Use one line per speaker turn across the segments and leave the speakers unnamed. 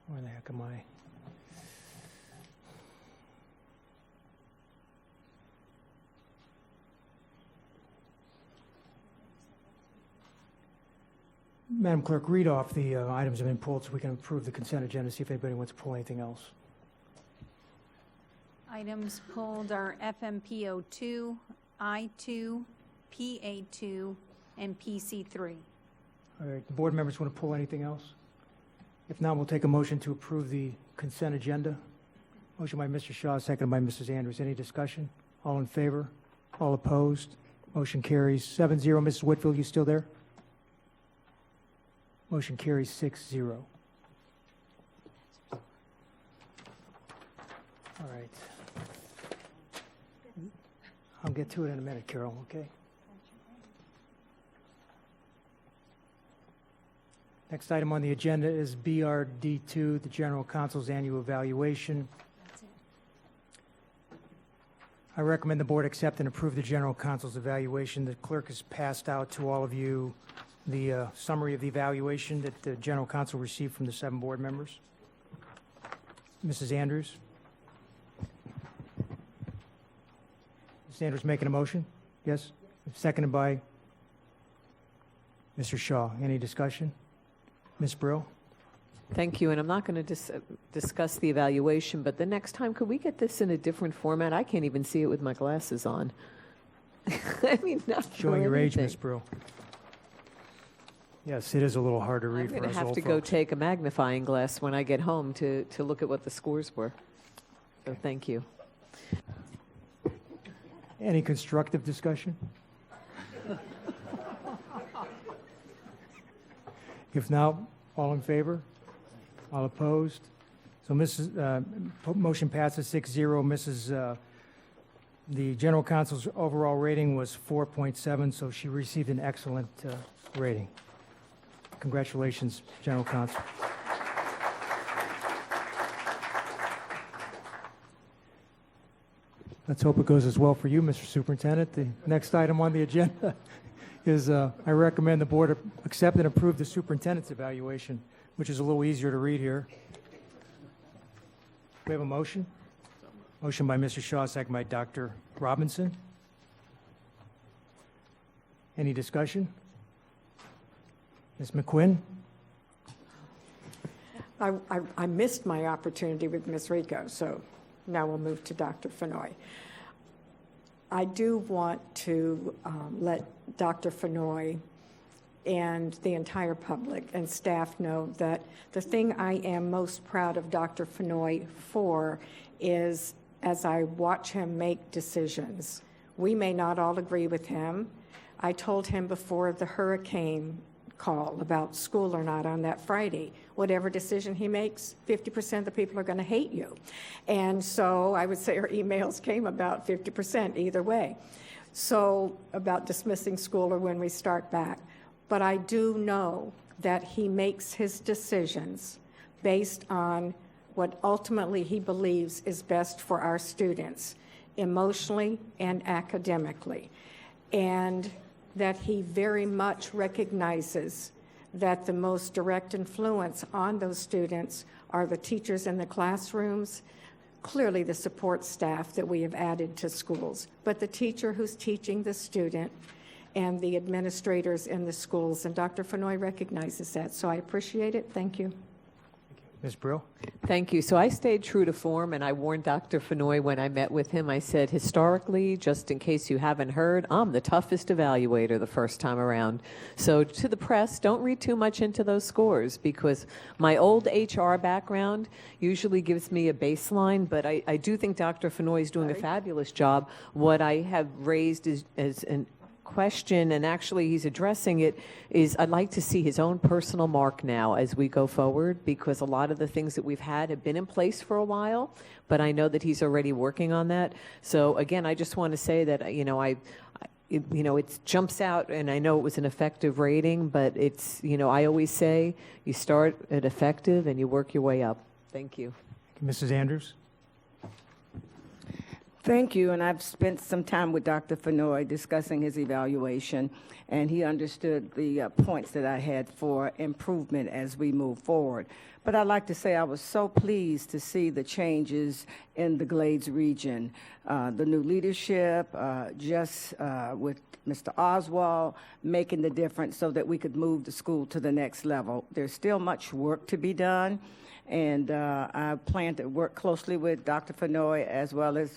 Where the heck am I? Madam Clerk, read off the items that have been pulled so we can approve the consent agenda, see if anybody wants to pull anything else.
Items pulled are FMPO2, I2, PA2, and PC3.
All right, the board members want to pull anything else? If not, we'll take a motion to approve the consent agenda. Motion by Mr. Shaw, seconded by Mrs. Andrews. Any discussion? All in favor? All opposed? Motion carries 7-0. Mrs. Whitfield, you still there? Motion carries 6-0. All right. I'll get to it in a minute, Carol, okay? Next item on the agenda is BRD2, the General Counsel's Annual Evaluation. I recommend the board accept and approve the General Counsel's evaluation. The clerk has passed out to all of you the summary of the evaluation that the General Counsel received from the 7 board members. Mrs. Andrews? Mrs. Andrews making a motion? Yes? Seconded by Mr. Shaw. Any discussion? Ms. Brill?
Thank you, and I'm not going to discuss the evaluation, but the next time, could we get this in a different format? I can't even see it with my glasses on. I mean, not
Showing your age,
anything.
Ms. Brill. Yes, it is a little hard to read
I'm
for
going to
us
have
old
to go
folks.
take a magnifying glass when I get home to look at what the scores were. So thank you.
Any constructive discussion? If not, all in favor? All opposed? So motion passes 6-0. The General Counsel's overall rating was 4.7, so she received an excellent rating. Congratulations, General Counsel. Let's hope it goes as well for you, Mr. Superintendent. The next item on the agenda is I recommend the board accept and approve the superintendent's evaluation, which is a little easier to read here. We have a motion? Motion by Mr. Shaw, second by Dr. Robinson. Any discussion? Ms. McQuinn?
I missed my opportunity with Ms. Rico, so now we'll move to Dr. Fenoy. I do want to let Dr. Fenoy and the entire public and staff know that the thing I am most proud of Dr. Fenoy for is as I watch him make decisions. We may not all agree with him. I told him before the hurricane call about school or not on that Friday, whatever decision he makes, 50% of the people are going to hate you. And so I would say our emails came about 50% either way. So about dismissing school or when we start back. But I do know that he makes his decisions based on what ultimately he believes is best for our students, emotionally and academically. And that he very much recognizes that the most direct influence on those students are the teachers in the classrooms, clearly the support staff that we have added to schools, but the teacher who's teaching the student and the administrators in the schools. And Dr. Fenoy recognizes that, so I appreciate it. Thank you.
Ms. Brill?
Thank you. So I stayed true to form, and I warned Dr. Fenoy when I met with him. I said, historically, just in case you haven't heard, I'm the toughest evaluator the first time around. So to the press, don't read too much into those scores, because my old HR background usually gives me a baseline, but I do think Dr. Fenoy is doing a fabulous job. What I have raised is an question, and actually he's addressing it, is I'd like to see his own personal mark now as we go forward, because a lot of the things that we've had have been in place for a while, but I know that he's already working on that. So again, I just want to say that, it jumps out, and I know it was an effective rating, but it's, I always say you start at effective and you work your way up. Thank you.
Mrs. Andrews?
Thank you, and I've spent some time with Dr. Fenoy discussing his evaluation, and he understood the points that I had for improvement as we move forward. But I'd like to say I was so pleased to see the changes in the Glades region. The new leadership, with Mr. Oswald making the difference so that we could move the school to the next level. There's still much work to be done, and I plan to work closely with Dr. Fenoy as well as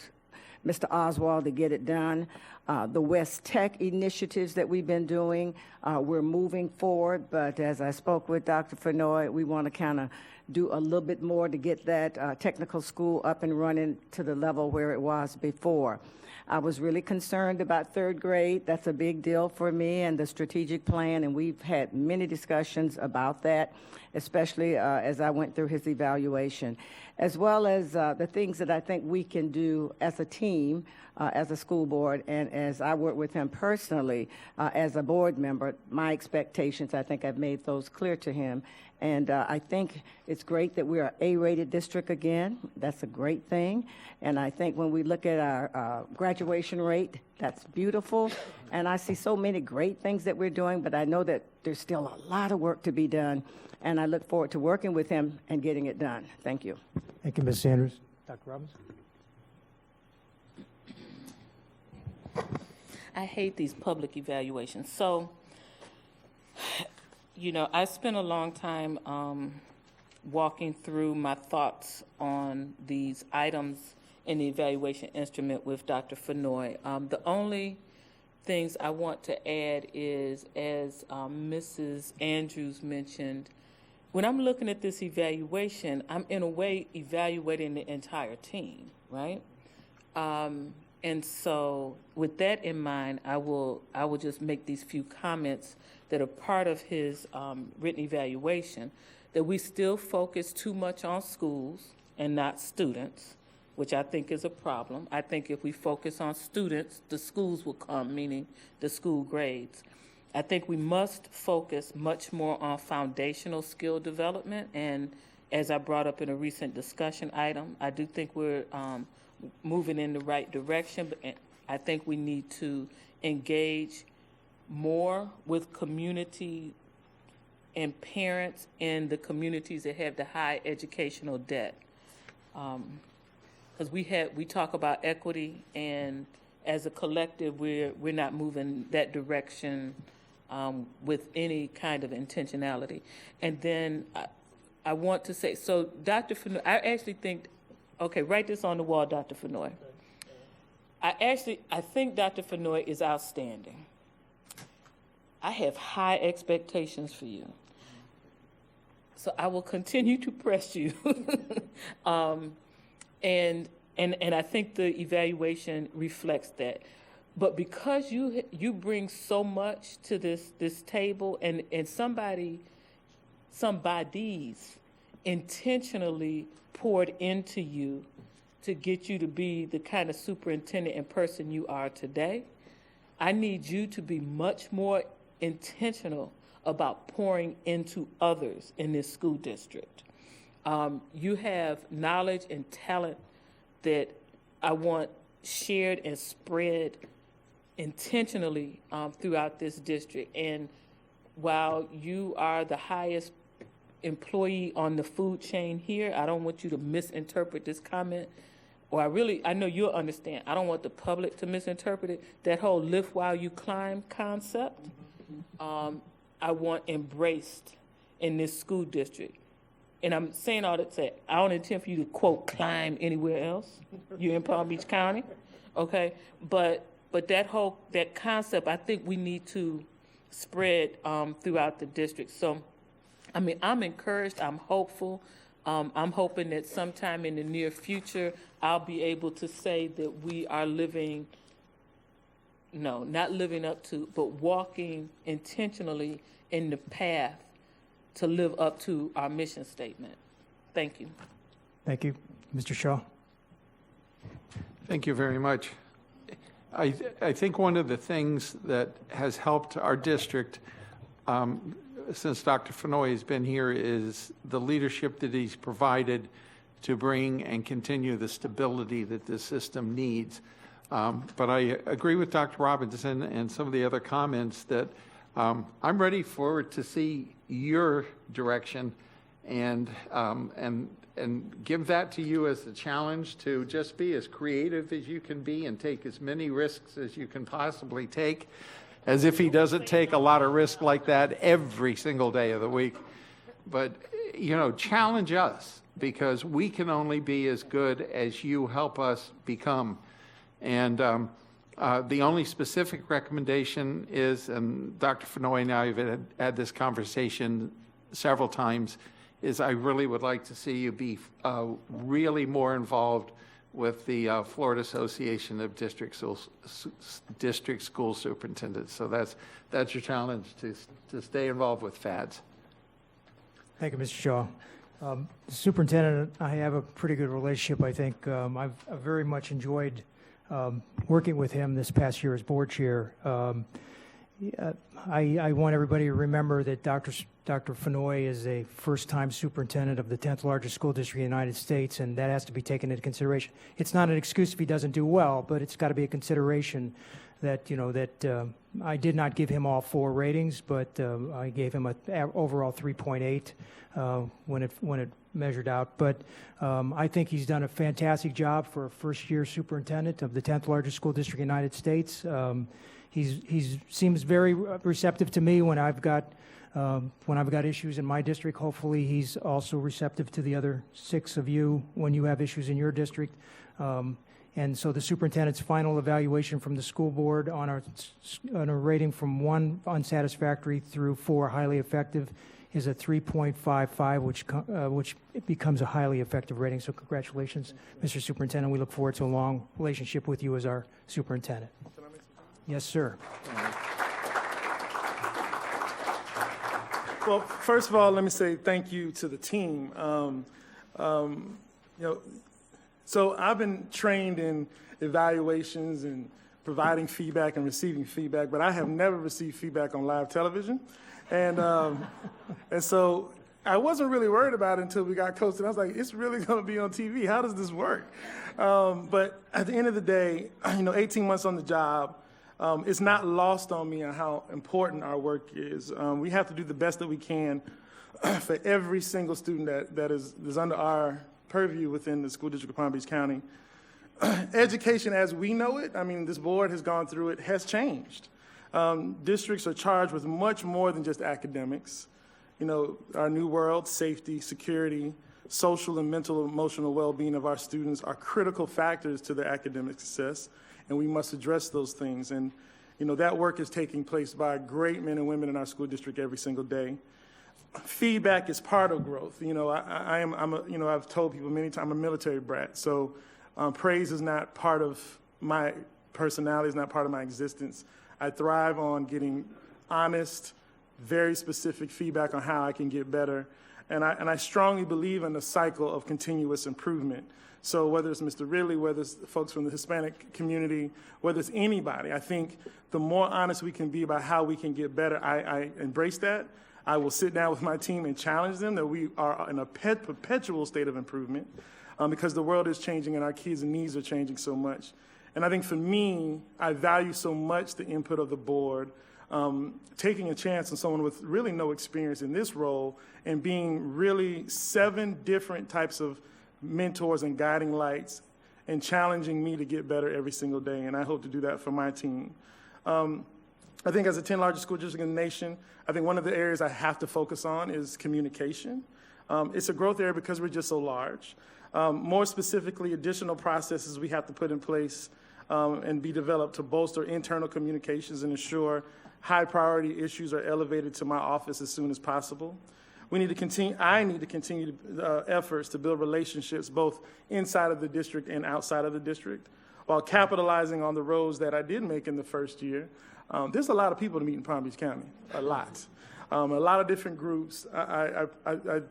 Mr. Oswald to get it done. The West Tech initiatives that we've been doing, we're moving forward, but as I spoke with Dr. Fenoy, we want to kind of do a little bit more to get that technical school up and running to the level where it was before. I was really concerned about third grade. That's a big deal for me and the strategic plan, and we've had many discussions about that, especially as I went through his evaluation, as well as the things that I think we can do as a team, as a school board, and as I work with him personally as a board member. My expectations, I think I've made those clear to him. And I think it's great that we're an A-rated district again. That's a great thing. And I think when we look at our graduation rate, that's beautiful. And I see so many great things that we're doing, but I know that there's still a lot of work to be done. And I look forward to working with him and getting it done. Thank you.
Thank you, Ms. Sanders. Dr. Robbins?
I hate these public evaluations. So, you know, I spent a long time walking through my thoughts on these items in the evaluation instrument with Dr. Fenoy. The only things I want to add is, as Mrs. Andrews mentioned, when I'm looking at this evaluation, I'm in a way evaluating the entire team, right? And so with that in mind, I will just make these few comments that are part of his written evaluation, that we still focus too much on schools and not students, which I think is a problem. I think if we focus on students, the schools will come, meaning the school grades. I think we must focus much more on foundational skill development, and as I brought up in a recent discussion item, I do think we're moving in the right direction, but I think we need to engage more with community and parents in the communities that have the high educational debt. Because we talk about equity, and as a collective, we're not moving that direction with any kind of intentionality. And then I want to say, so Dr. Fenoy, I actually think, okay, write this on the wall, Dr. Fenoy. I think Dr. Fenoy is outstanding. I have high expectations for you. So I will continue to press you. And I think the evaluation reflects that. But because you bring so much to this table, and somebody's intentionally poured into you to get you to be the kind of superintendent and person you are today, I need you to be much more intentional about pouring into others in this school district. You have knowledge and talent that I want shared and spread intentionally throughout this district. And while you are the highest employee on the food chain here, I don't want you to misinterpret this comment. Or I know you'll understand. I don't want the public to misinterpret it. That whole lift while you climb concept, I want embraced in this school district. And I'm saying all that to say, I don't intend for you to, quote, climb anywhere else. You're in Palm Beach County, okay? But that concept, I think we need to spread throughout the district. So, I mean, I'm encouraged, I'm hopeful. I'm hoping that sometime in the near future, I'll be able to say that we are not living up to, but walking intentionally in the path to live up to our mission statement. Thank you.
Thank you. Mr. Shaw?
Thank you very much. I think one of the things that has helped our district since Dr. Fenoy has been here is the leadership that he's provided to bring and continue the stability that this system needs. But I agree with Dr. Robinson and some of the other comments that I'm ready forward to see your direction and give that to you as the challenge to just be as creative as you can be and take as many risks as you can possibly take, as if he doesn't take a lot of risk like that every single day of the week. But, you know, challenge us, because we can only be as good as you help us become. And the only specific recommendation is, and Dr. Fennoy and I have had this conversation several times, is I really would like to see you be really more involved with the Florida Association of District School Superintendents. So that's your challenge, to stay involved with FADS.
Thank you, Mr. Shaw. The superintendent, I have a pretty good relationship, I think. I've very much enjoyed working with him this past year as board chair. I want everybody to remember that Dr. Fennoy is a first-time superintendent of the 10th largest school district in the United States, and that has to be taken into consideration. It's not an excuse if he doesn't do well, but it's got to be a consideration that, you know, that I did not give him all 4 ratings, but I gave him an overall 3.8 when it measured out. But I think he's done a fantastic job for a first-year superintendent of the 10th largest school district in the United States. He seems very receptive to me when I've got issues in my district. Hopefully, he's also receptive to the other 6 of you when you have issues in your district. And so the superintendent's final evaluation from the school board on a rating from 1 unsatisfactory through 4 highly effective is a 3.55, which becomes a highly effective rating. So congratulations, Mr. Superintendent. We look forward to a long relationship with you as our superintendent. Yes, sir.
Well, first of all, let me say thank you to the team. So I've been trained in evaluations and providing feedback and receiving feedback, but I have never received feedback on live television. And so I wasn't really worried about it until we got coached. And I was like, it's really going to be on TV. How does this work? But at the end of the day, 18 months on the job, it's not lost on me on how important our work is. We have to do the best that we can for every single student that is under our purview within the school district of Palm Beach County. Education as we know it, this board has gone through it, has changed. Districts are charged with much more than just academics. Our new world, safety, security, social and mental emotional well-being of our students are critical factors to their academic success, and we must address those things. And, that work is taking place by great men and women in our school district every single day. Feedback is part of growth. I've told people many times I'm a military brat, so praise is not part of my personality, is not part of my existence. I thrive on getting honest, very specific feedback on how I can get better. And I strongly believe in the cycle of continuous improvement. So whether it's Mr. Ridley, whether it's folks from the Hispanic community, whether it's anybody, I think the more honest we can be about how we can get better, I embrace that. I will sit down with my team and challenge them that we are in a perpetual state of improvement because the world is changing and our kids' needs are changing so much. And I think for me, I value so much the input of the board, taking a chance on someone with really no experience in this role and being really 7 different types of mentors and guiding lights and challenging me to get better every single day. And I hope to do that for my team. I think as the 10th largest school district in the nation, I think one of the areas I have to focus on is communication. It's a growth area because we're just so large. More specifically, additional processes we have to put in place and be developed to bolster internal communications and ensure high priority issues are elevated to my office as soon as possible. I need to continue efforts to build relationships both inside of the district and outside of the district while capitalizing on the roads that I did make in the first year. There's a lot of people to meet in Palm Beach County, a lot of different groups. I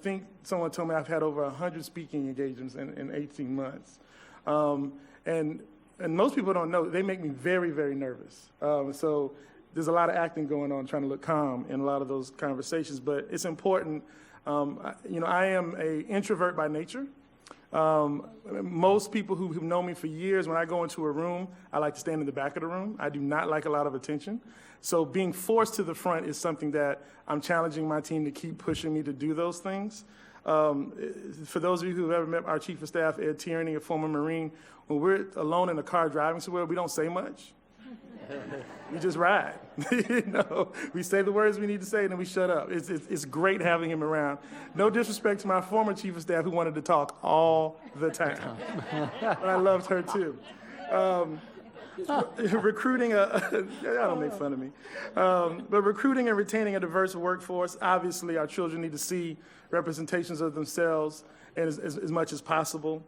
think someone told me I've had over 100 speaking engagements in 18 months. And most people don't know, they make me very, very nervous. So there's a lot of acting going on, trying to look calm in a lot of those conversations, but it's important. I am an introvert by nature. Most people who've known me for years, when I go into a room, I like to stand in the back of the room. I do not like a lot of attention. So being forced to the front is something that I'm challenging my team to keep pushing me to do those things. For those of you who've ever met our Chief of Staff, Ed Tierney, a former Marine, when we're alone in a car driving somewhere, we don't say much. We just ride. We say the words we need to say, and then we shut up. It's great having him around. No disrespect to my former Chief of Staff who wanted to talk all the time. But I loved her too. Recruiting don't make fun of me. But recruiting and retaining a diverse workforce, obviously our children need to see representations of themselves as much as possible.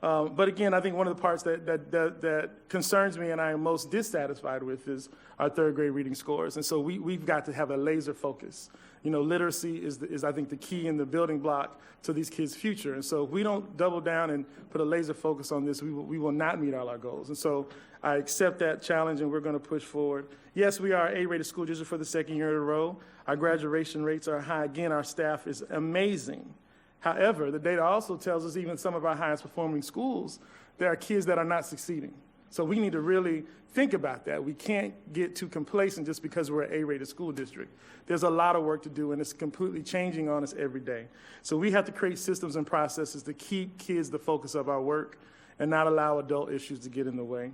But again, I think one of the parts that concerns me and I am most dissatisfied with is our third grade reading scores. And so we've got to have a laser focus. Literacy is I think, the key in the building block to these kids' future. And so if we don't double down and put a laser focus on this, we will not meet all our goals. And so I accept that challenge, and we're going to push forward. Yes, we are an A-rated school district for the second year in a row. Our graduation rates are high. Again, our staff is amazing. However, the data also tells us even some of our highest performing schools, there are kids that are not succeeding. So we need to really think about that. We can't get too complacent just because we're an A-rated school district. There's a lot of work to do, and it's completely changing on us every day. So we have to create systems and processes to keep kids the focus of our work and not allow adult issues to get in the way.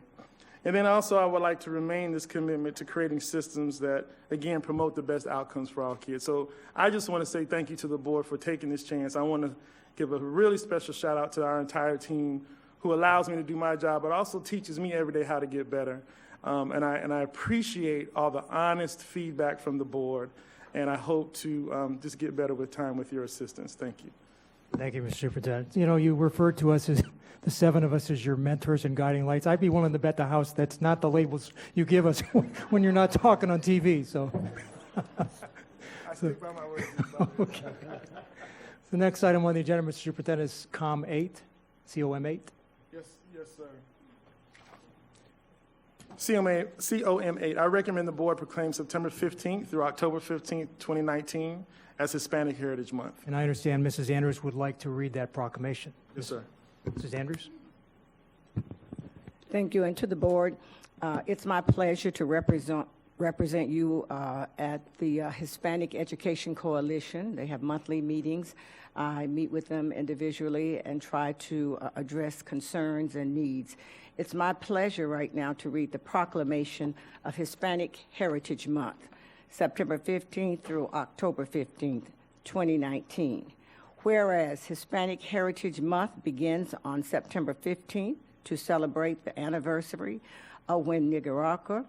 And then also I would like to remain this commitment to creating systems that, again, promote the best outcomes for all kids. So I just want to say thank you to the board for taking this chance. I want to give a really special shout out to our entire team who allows me to do my job, but also teaches me every day how to get better. And I appreciate all the honest feedback from the board, and I hope to just get better with time with your assistance. Thank you.
Thank you, Mr. Superintendent. You referred to us as the seven of us as your mentors and guiding lights. I'd be willing to bet the house that's not the labels you give us when you're not talking on TV. So,
I stick by my word.
okay. The next item on the agenda, Mr. Superintendent, is COM 8, COM 8.
Yes, sir. COM 8. I recommend the board proclaim September 15th through October 15th, 2019 as Hispanic Heritage Month.
And I understand Mrs. Andrews would like to read that proclamation.
Yes, sir.
Mrs. Andrews?
Thank you, and to the board, it's my pleasure to represent you at the Hispanic Education Coalition. They have monthly meetings. I meet with them individually and try to address concerns and needs. It's my pleasure right now to read the proclamation of Hispanic Heritage Month, September 15th through October 15th, 2019. Whereas Hispanic Heritage Month begins on September 15th to celebrate the anniversary of when Nicaragua,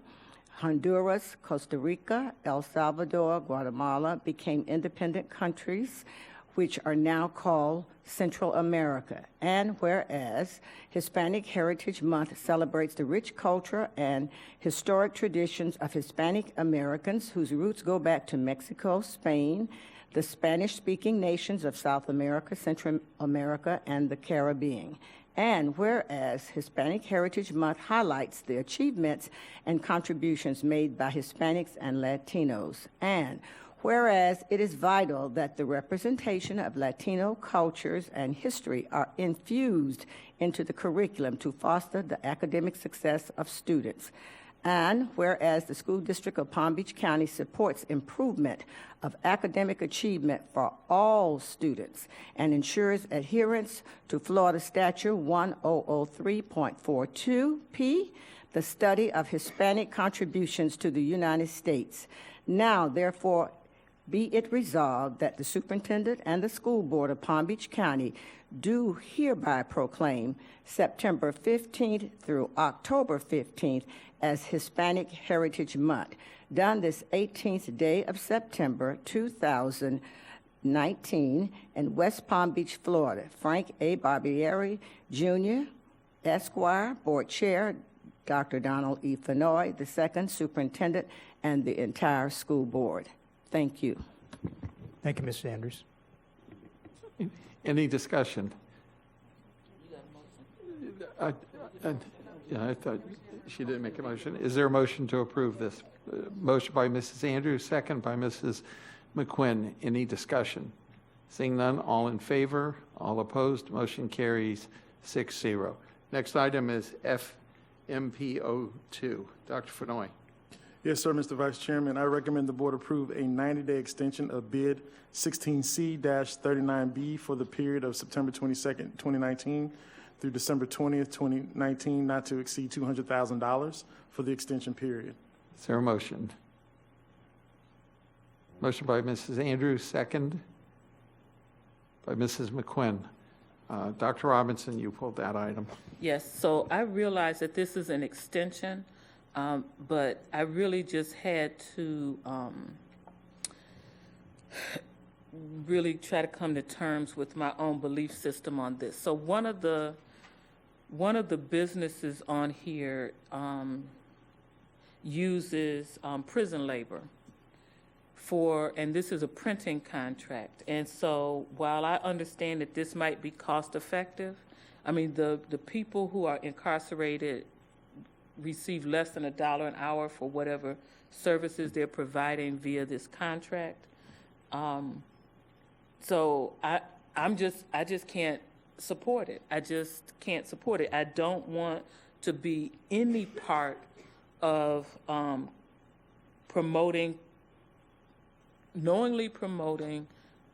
Honduras, Costa Rica, El Salvador, Guatemala became independent countries, which are now called Central America. And whereas Hispanic Heritage Month celebrates the rich culture and historic traditions of Hispanic Americans whose roots go back to Mexico, Spain, the Spanish-speaking nations of South America, Central America, and the Caribbean. And whereas Hispanic Heritage Month highlights the achievements and contributions made by Hispanics and Latinos. And whereas it is vital that the representation of Latino cultures and history are infused into the curriculum to foster the academic success of students. And whereas the School District of Palm Beach County supports improvement of academic achievement for all students and ensures adherence to Florida Statute 1003.42p, the study of Hispanic contributions to the United States. Now, therefore, be it resolved that the superintendent and the school board of Palm Beach County do hereby proclaim September 15th through October 15th as Hispanic Heritage Month, done this 18th day of September 2019 in West Palm Beach, Florida. Frank A. Barbieri, Jr., Esquire, Board Chair, Dr. Donald E. Fenoy, the second superintendent, and the entire school board. Thank you.
Thank you, Ms. Andrews.
Any discussion? I thought she didn't make a motion. Is there a motion to approve this? Motion by Mrs. Andrews, second by Mrs. McQuinn. Any discussion? Seeing none, all in favor, All opposed, motion carries 6-0. Next item is FMPO2. Dr. Fenoy.
Yes, sir, Mr. Vice Chairman. I recommend the board approve a 90-day extension of bid 16C-39B for the period of September 22nd, 2019 through December 20th, 2019, not to exceed $200,000 for the extension period.
Is there a motion? Motion by Mrs. Andrews, second by Mrs. McQuinn. Dr. Robinson, you pulled that item.
Yes, so I realize that this is an extension, but I really just had to really try to come to terms with my own belief system on this. So one of the businesses on here uses prison labor and this is a printing contract. And so while I understand that this might be cost effective, I mean, the people who are incarcerated receive less than $1 an hour for whatever services they're providing via this contract. So I just can't support it. I just can't support it. I don't want to be any part of knowingly promoting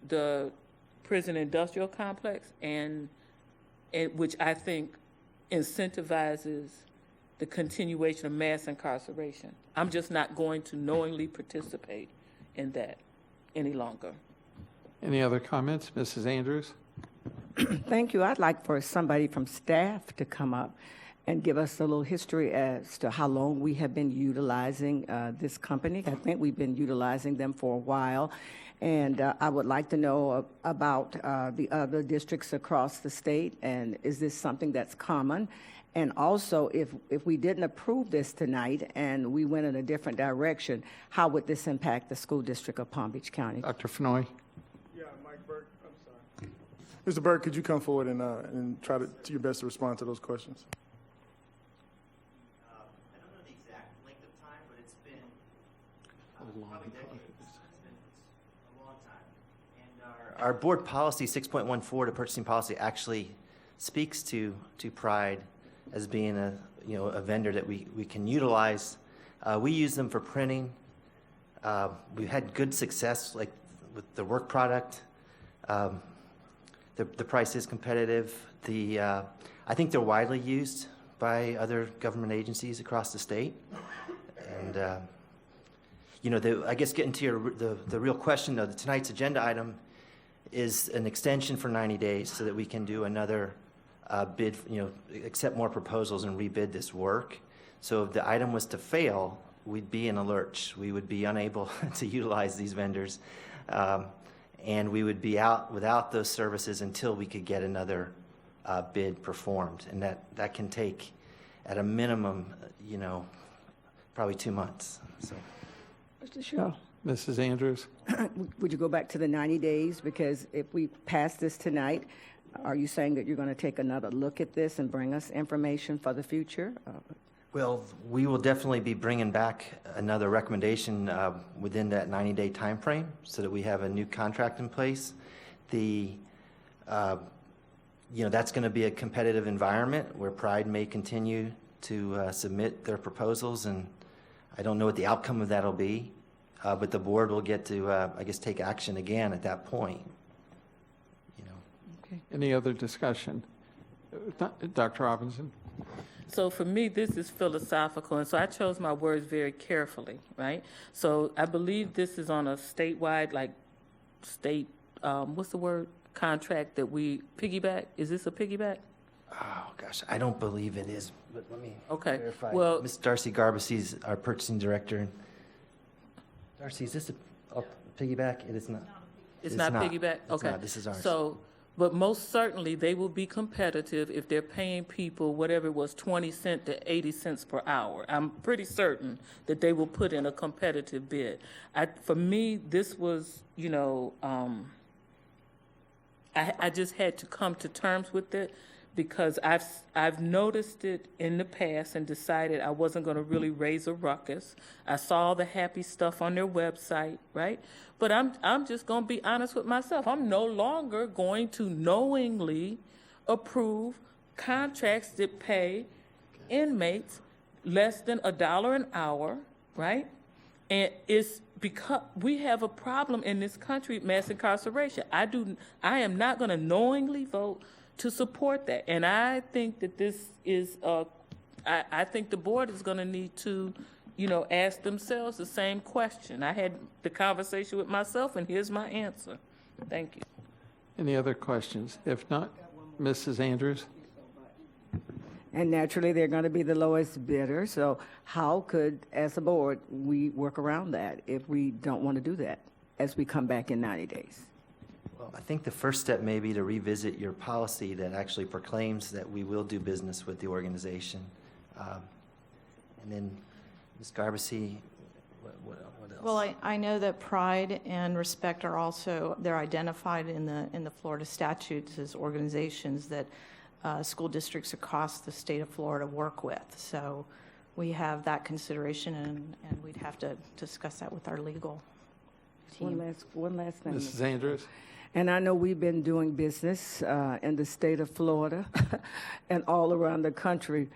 the prison industrial complex and which I think incentivizes the continuation of mass incarceration. I'm just not going to knowingly participate in that any longer.
Any other comments? Mrs. Andrews?
Thank you. I'd like for somebody from staff to come up and give us a little history as to how long we have been utilizing this company. I think we've been utilizing them for a while. And I would like to know about the other districts across the state, and is this something that's common? And also, if we didn't approve this tonight and we went in a different direction, how would this impact the school district of Palm Beach County?
Dr. Fenoy?
Yeah, Mike Burke, I'm sorry. Mr. Burke, could you come forward and try to do your best to respond to those questions?
I don't know the exact length of time, but it's been probably decades. It's been a long time. And our board policy 6.14 to purchasing policy actually speaks to Pride as being a vendor that we can utilize. We use them for printing. We've had good success, like with the work product. The price is competitive. I think they're widely used by other government agencies across the state. And I guess getting to the real question though, tonight's agenda item is an extension for 90 days so that we can do another bid, accept more proposals and rebid this work. So if the item was to fail, we'd be in a lurch. We would be unable to utilize these vendors. And we would be out without those services until we could get another bid performed. And that can take, at a minimum, probably 2 months. So,
Mr. Shaw,
Mrs. Andrews?
would you go back to the 90 days? Because if we pass this tonight, are you saying that you're going to take another look at this and bring us information for the future?
well, we will definitely be bringing back another recommendation within that 90-day time frame so that we have a new contract in place. That's going to be a competitive environment where Pride may continue to submit their proposals, and I don't know what the outcome of that will be, but the board will get to, take action again at that point.
Okay.
Any other discussion? Dr. Robinson?
So for me, this is philosophical, and so I chose my words very carefully, right? So I believe this is on a statewide, what's the word, contract that we piggyback? Is this a piggyback?
Oh, gosh, I don't believe it is, but let me verify.
Well,
Ms. Darcy Garbus, our purchasing director. Darcy, is this a piggyback? It is not.
It's not piggyback?
It's
Okay.
not. This is ours.
So, but most certainly, they will be competitive if they're paying people whatever it was, 20 cents to 80 cents per hour. I'm pretty certain that they will put in a competitive bid. For me, this was, I just had to come to terms with it because I've noticed it in the past and decided I wasn't going to really raise a ruckus. I saw the happy stuff on their website, right? But I'm just going to be honest with myself. I'm no longer going to knowingly approve contracts that pay inmates less than $1 an hour, right? And it's because we have a problem in this country with mass incarceration. I am not going to knowingly vote to support that. And I think that this is, I think the board is going to need to, ask themselves the same question. I had the conversation with myself, and here's my answer. Thank you.
Any other questions? If not, Mrs. Andrews?
And naturally, they're going to be the lowest bidder. So how could, as a board, we work around that if we don't want to do that as we come back in 90 days?
Well, I think the first step may be to revisit your policy that actually proclaims that we will do business with the organization. And then, Ms. Garbisi, what else?
Well, I know that pride and respect are also, they're identified in the Florida statutes as organizations that school districts across the state of Florida work with. So we have that consideration, and we'd have to discuss that with our legal team.
One last thing.
Mrs. Andrews?
And I know we've been doing business in the state of Florida and all around the country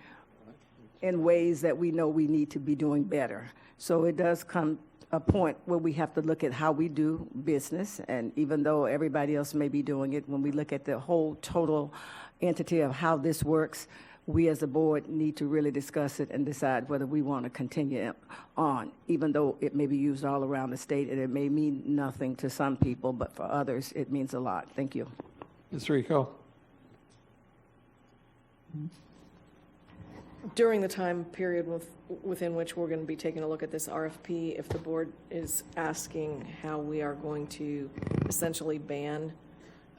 in ways that we know we need to be doing better. So it does come a point where we have to look at how we do business. And even though everybody else may be doing it, when we look at the whole total entity of how this works, we as a board need to really discuss it and decide whether we want to continue on, even though it may be used all around the state and it may mean nothing to some people, but for others, it means a lot. Thank you.
Ms. Rico?
During the time period within which we're going to be taking a look at this RFP, if the board is asking how we are going to essentially ban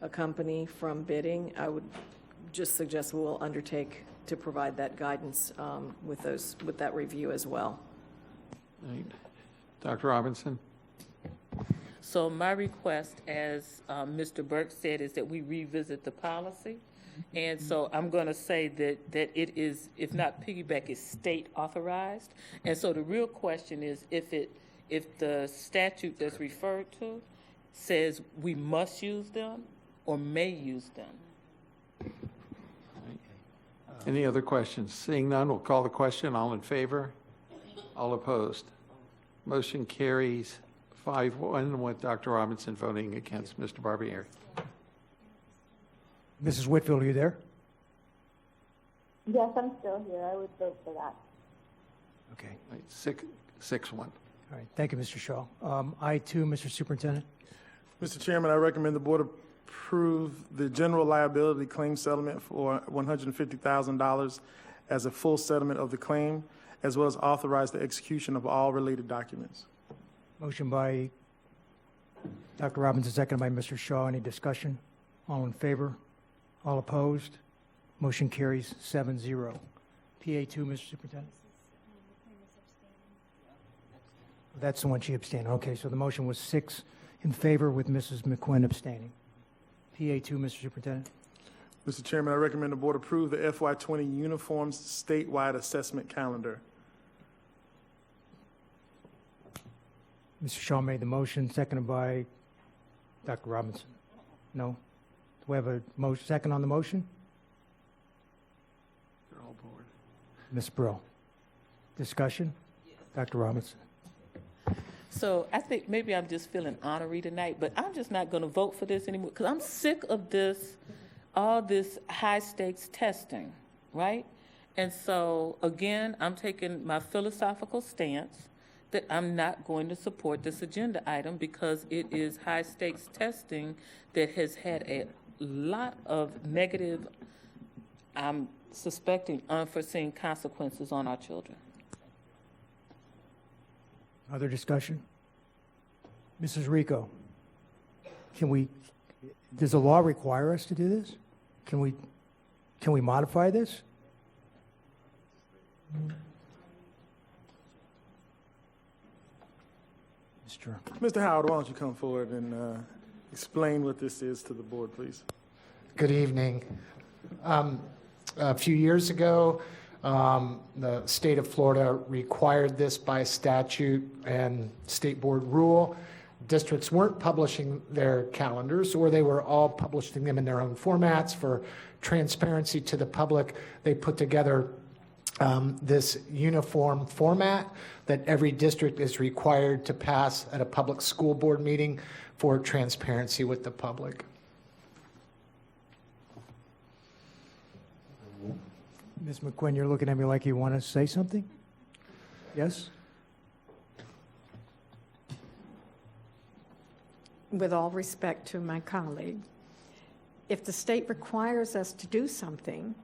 a company from bidding, I would just suggest we'll undertake to provide that guidance with that review as well.
Right. Dr. Robinson?
So my request, as Mr. Burke said, is that we revisit the policy. And so I'm going to say that it is, if not piggyback, it's state authorized. And so the real question is if the statute that's referred to says we must use them or may use them.
Any other questions? Seeing none, we'll call the question. All in favor? All opposed? Motion carries 5-1 with Dr. Robinson voting against. Mr. Barbieri.
Mrs. Whitfield, are you there?
Yes, I'm still here. I would vote for that.
Okay.
6-1.
All right. Thank you, Mr. Shaw. I2, Mr. Superintendent.
Mr. Chairman, I recommend the board approve the general liability claim settlement for $150,000 as a full settlement of the claim, as well as authorize the execution of all related documents.
Motion by Dr. Robinson, seconded by Mr. Shaw. Any discussion? All in favor? All opposed? Motion carries 7-0. PA2, Mr. Superintendent. That's the one she abstained. Okay, so the motion was 6 in favor with Mrs. McQuinn abstaining. PA2, Mr. Superintendent.
Mr. Chairman, I recommend the board approve the FY20 uniforms statewide assessment calendar.
Mr. Shaw made the motion, seconded by Dr. Robinson. No? Do we have a motion, second on the motion?
You're all board.
Ms. Brill. Discussion? Dr. Robinson.
So I think maybe I'm just feeling honorary tonight, but I'm just not going to vote for this anymore because I'm sick of all this high-stakes testing, right? And so, again, I'm taking my philosophical stance that I'm not going to support this agenda item because it is high-stakes testing that has had a lot of negative, I'm suspecting, unforeseen consequences on our children.
Other discussion? Mrs. Rico, does the law require us to do this? Can we modify this?
Mr. Howard, why don't you come forward and explain what this is to the board, please?
Good evening. A few years ago, the state of Florida required this by statute and state board rule. Districts weren't publishing their calendars, or they were all publishing them in their own formats for transparency to the public. They put together this uniform format that every district is required to pass at a public school board meeting for transparency with the public.
Ms. McQuinn, you're looking at me like you want to say something? Yes?
With all respect to my colleague, if the state requires us to do something,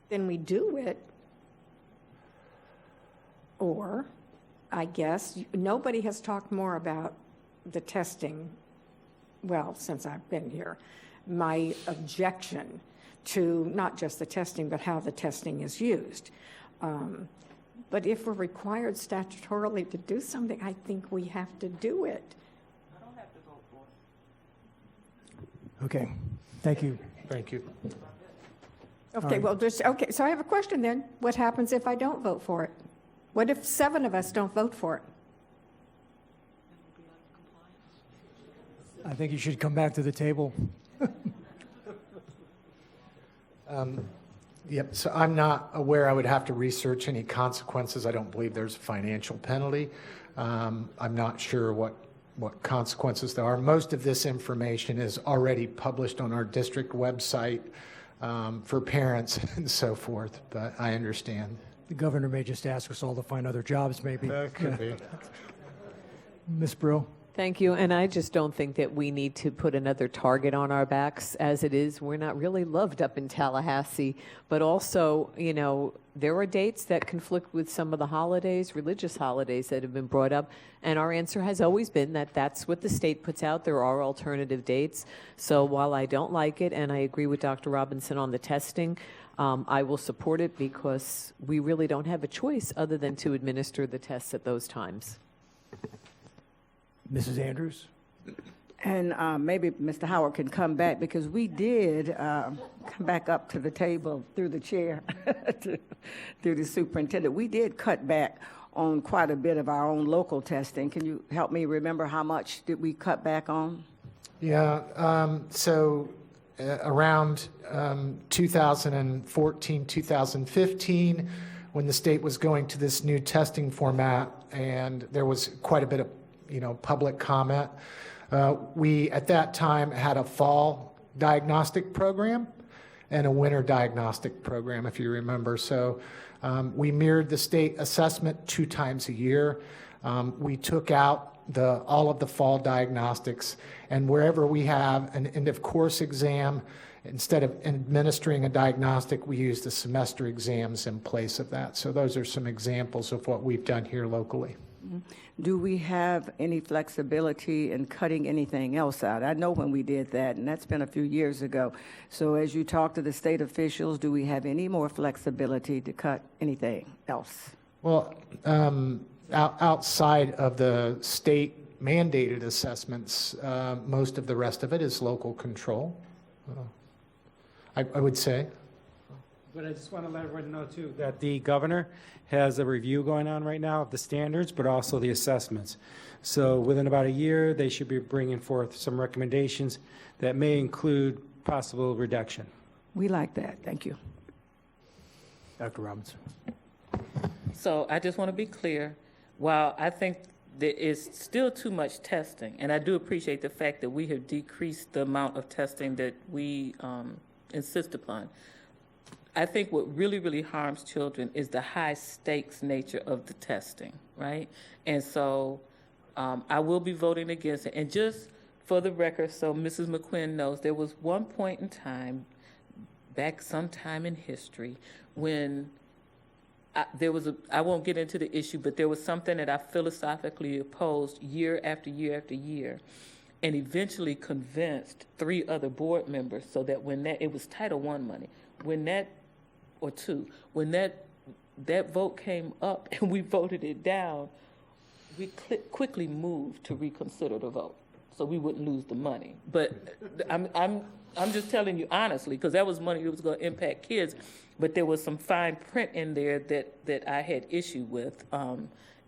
then we do it. Or, I guess, nobody has talked more about the testing, well, since I've been here. My objection to not just the testing, but how the testing is used. But if we're required statutorily to do something, I think we have to do it.
Okay, thank you.
Thank you.
Okay, well, okay, so I have a question then. What happens if I don't vote for it? What if 7 of us don't vote for it?
I think you should come back to the table.
Yep, so I'm not aware. I would have to research any consequences. I don't believe there's a financial penalty. I'm not sure what consequences there are. Most of this information is already published on our district website for parents and so forth, but I understand.
The governor may just ask us all to find other jobs, maybe.
That could be.
Ms. Brill?
Thank you, and I just don't think that we need to put another target on our backs. As it is, we're not really loved up in Tallahassee, but also, you know, there are dates that conflict with some of the holidays, religious holidays that have been brought up, and our answer has always been that that's what the state puts out. There are alternative dates. So while I don't like it, and I agree with Dr. Robinson on the testing, I will support it because we really don't have a choice other than to administer the tests at those times.
Mrs. Andrews?
And maybe Mr. Howard can come back, because we did come back up to the table through the chair, through the superintendent. We did cut back on quite a bit of our own local testing. Can you help me remember how much did we cut back on?
Yeah, so around 2014, 2015, when the state was going to this new testing format, and there was quite a bit of public comment. We, at that time, had a fall diagnostic program and a winter diagnostic program, if you remember. So we mirrored the state assessment 2 times a year. We took out all of the fall diagnostics, and wherever we have an end-of-course exam, instead of administering a diagnostic, we use the semester exams in place of that. So those are some examples of what we've done here locally.
Do we have any flexibility in cutting anything else out? I know when we did that, and that's been a few years ago. So as you talk to the state officials, do we have any more flexibility to cut anything else?
Well, outside of the state mandated assessments, most of the rest of it is local control, I would say.
But I just want to let everyone know, too, that the governor has a review going on right now of the standards, but also the assessments. So within about a year, they should be bringing forth some recommendations that may include possible reduction.
We like that. Thank you.
Dr. Robinson?
So I just want to be clear, while I think there is still too much testing, and I do appreciate the fact that we have decreased the amount of testing that we insist upon, I think what really, really harms children is the high-stakes nature of the testing, right? And so I will be voting against it. And just for the record, so Mrs. McQuinn knows, there was one point in time, back sometime in history, when I won't get into the issue, but there was something that I philosophically opposed year after year after year, and eventually convinced 3 other board members so that it was Title I money, when that vote came up and we voted it down, we quickly moved to reconsider the vote so we wouldn't lose the money. But I'm just telling you honestly, because that was money that was going to impact kids, but there was some fine print in there that I had issue with.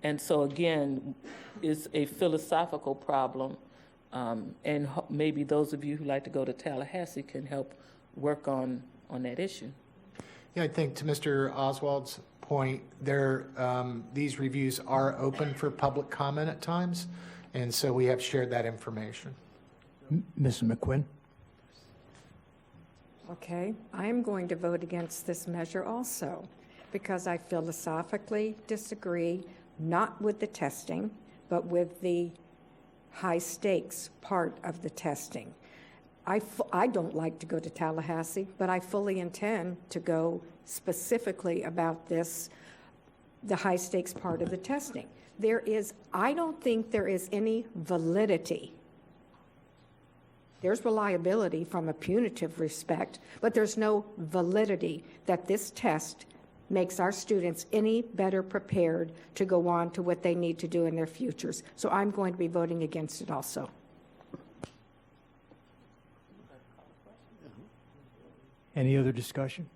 And so again, it's a philosophical problem, and maybe those of you who like to go to Tallahassee can help work on that issue.
Yeah, I think to Mr. Oswald's point, these reviews are open for public comment at times, and so we have shared that information.
Mrs. McQuinn?
Okay, I am going to vote against this measure also, because I philosophically disagree, not with the testing, but with the high-stakes part of the testing. I don't like to go to Tallahassee, but I fully intend to go specifically about this, the high-stakes part of the testing. I don't think there is any validity. There's reliability from a punitive respect, but there's no validity that this test makes our students any better prepared to go on to what they need to do in their futures. So I'm going to be voting against it also.
Any other discussion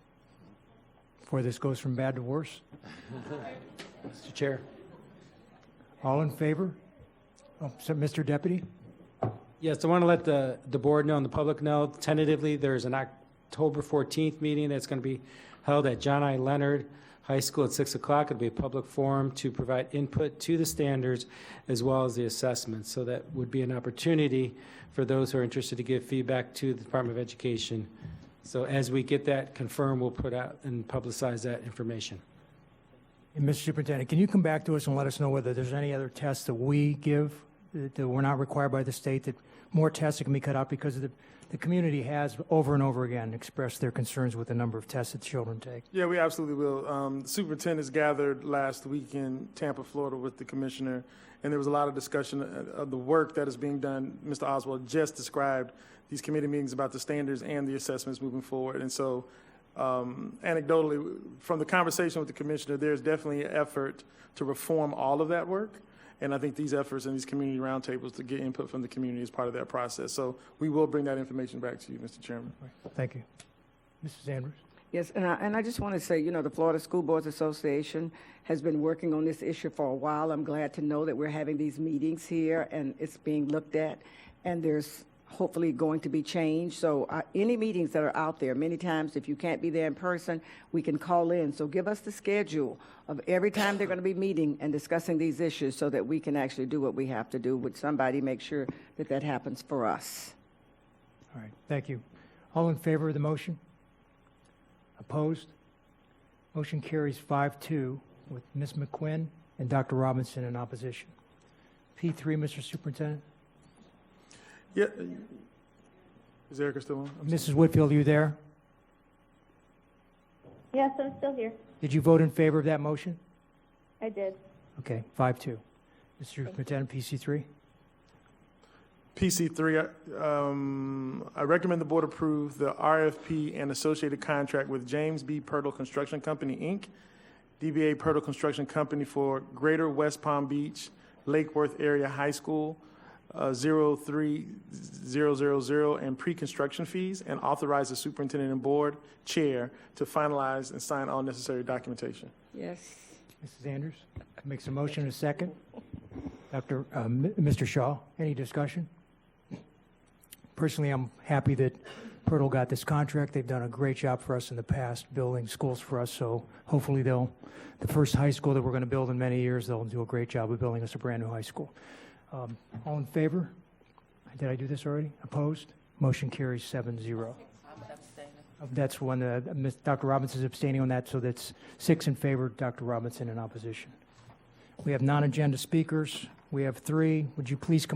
before this goes from bad to worse?
Mr. Chair.
All in favor? Oh, so Mr. Deputy?
Yes, I want to let the board know and the public know, tentatively, there's an October 14th meeting that's going to be held at John I. Leonard High School at 6 o'clock. It'll be a public forum to provide input to the standards as well as the assessments. So that would be an opportunity for those who are interested to give feedback to the Department of Education. So as we get that confirmed, we'll put out and publicize that information.
And Mr. Superintendent, can you come back to us and let us know whether there's any other tests that we give that we're not required by the state, that more tests that can be cut out, because the community has over and over again expressed their concerns with the number of tests that children take?
Yeah, we absolutely will. The superintendents gathered last week in Tampa, Florida with the commissioner, and there was a lot of discussion of the work that is being done. Mr. Oswald just described these committee meetings about the standards and the assessments moving forward. And so anecdotally, from the conversation with the commissioner, there's definitely an effort to reform all of that work. And I think these efforts and these community roundtables to get input from the community is part of that process. So we will bring that information back to you, Mr. Chairman.
Thank you. Mrs. Andrews?
Yes, and I just want to say, the Florida School Boards Association has been working on this issue for a while. I'm glad to know that we're having these meetings here and it's being looked at, and there's hopefully going to be change. So any meetings that are out there, many times if you can't be there in person, we can call in. So give us the schedule of every time they're going to be meeting and discussing these issues so that we can actually do what we have to do with somebody, make sure that that happens for us.
All right, thank you. All in favor of the motion? Opposed? Motion carries 5-2 with Ms. McQuinn and Dr. Robinson in opposition. P3, Mr. Superintendent?
Yeah. Is Erica still on?
Mrs. Whitfield, are you there?
Yes, I'm still here.
Did you vote in favor of that motion?
I did.
Okay, 5-2. Mr. Superintendent, PC3?
PC3, I recommend the board approve the RFP and associated contract with James B. Pirtle Construction Company, Inc., DBA Pirtle Construction Company for Greater West Palm Beach, Lake Worth Area High School, 03000, and pre-construction fees, and authorize the superintendent and board chair to finalize and sign all necessary documentation.
Yes.
Mrs. Andrews makes a motion, a second. Mr. Shaw, any discussion? Personally, I'm happy that Pirtle got this contract. They've done a great job for us in the past, building schools for us, so hopefully the first high school that we're going to build in many years, they'll do a great job of building us a brand-new high school. All in favor? Did I do this already? Opposed? Motion carries 7-0.
I'm abstaining.
That's one, Dr. Robinson is abstaining on that, so that's 6 in favor, Dr. Robinson in opposition. We have non-agenda speakers. We have 3. Would you please come